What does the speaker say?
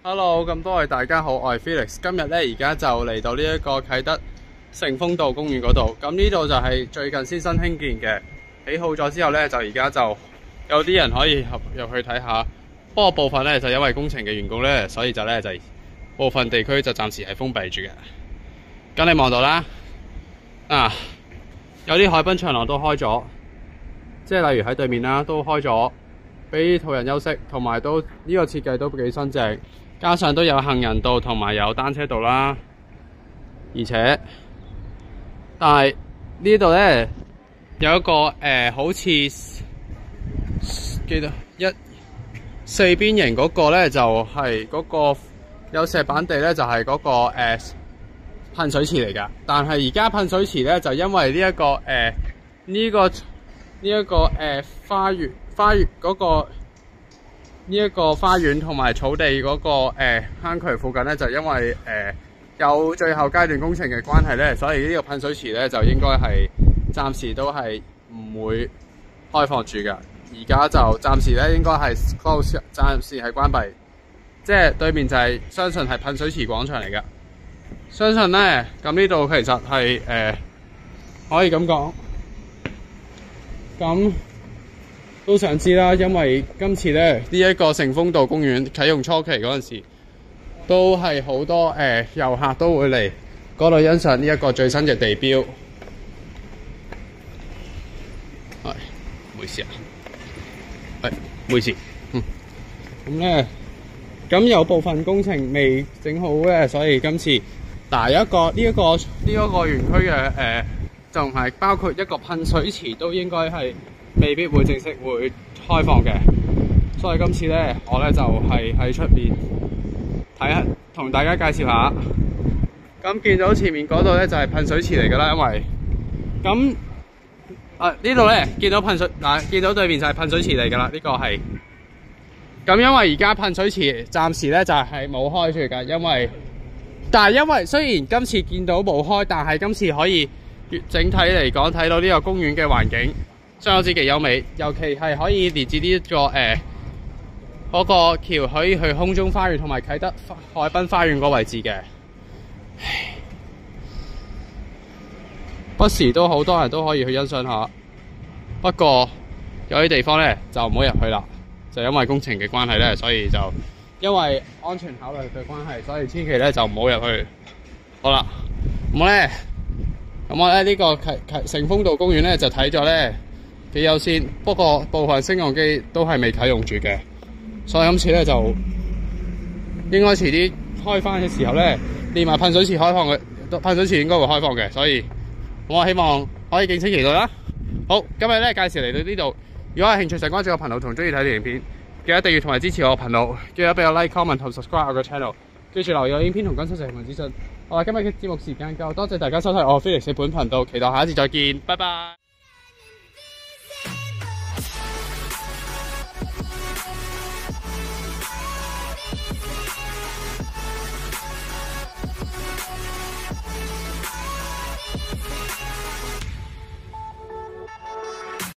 Hello， 咁多位大家好，我係 Felix。今日咧而家就嚟到呢一個啟德成豐道公園嗰度。咁呢度就係最近先新興建嘅，起好咗之後咧，就而家就有啲人可以入去睇下。不過部分咧就因為工程嘅緣故咧，所以就部分地區就暫時係封閉住嘅。咁你望到啦，有啲海濱長廊都開咗，即係例如喺對面啦，都開咗俾途人休息，同埋都呢個設計都幾新淨。加上都有行人道同埋有單車道啦，但係呢度咧有一個好似記得四邊形嗰個咧就係嗰個有石板地咧就係嗰個噴水池嚟㗎。但係而家噴水池咧就因為呢一個花園嗰個。呢一個花園同埋草地嗰個坑渠附近咧，就因為有最後階段工程嘅關係咧，所以呢個噴水池咧就應該係暫時都係唔會開放住㗎。而家就暫時咧應該係 close， 暫時係關閉。即係對面就係相信係噴水池廣場嚟㗎。相信咧咁呢度其實係可以咁講，咁。都想知啦，因為今次咧呢一個成豐道公園啟用初期嗰陣時，都係好多遊客都會嚟嗰度欣賞呢一個最新嘅地標。係，唔好意思啊，唔好意思。咁咧，咁有部分工程未整好咧，所以今次呢一個園區嘅就唔係包括一個噴水池，都應該係未必會正式會開放嘅，所以今次咧，我咧就係喺出邊睇下，同大家介紹下。咁見到前面嗰度咧就係噴水池嚟㗎啦，因為咁呢度咧見到見到對面就係噴水池嚟㗎啦，呢個係。咁因為而家噴水池暫時咧就係冇開住㗎，但係因為雖然今次見到冇開，但係今次可以整體嚟講睇到呢個公園嘅環境。相當之極優美，尤其係可以連接呢個嗰個橋，可以去空中花園同埋啟德海濱花園嗰個位置嘅。不時都好多人都可以去欣賞下，不過有啲地方咧就唔好入去啦，就因為工程嘅關係咧，所以就因為安全考慮嘅關係，所以千祈咧就唔好入去。好啦，咁我咧呢個成豐道公園咧就睇咗咧。幾優先，不過部分升降機都係未啟用住嘅，所以今次咧就應該遲啲開返嘅時候咧，連埋噴水池開放嘅，噴水池應該會開放嘅，所以我希望可以敬請期待啦。好，今日咧介紹嚟到呢度，如果有興趣就關注我頻道同中意睇條影片，記得訂閱同埋支持我頻道，記得俾我 like、comment 同 subscribe 我個 channel， 記住留意我影片同更新成文資訊。好啦，今日嘅節目時間夠，多謝大家收睇我 Felix 本頻道，期待下一次再見，拜拜。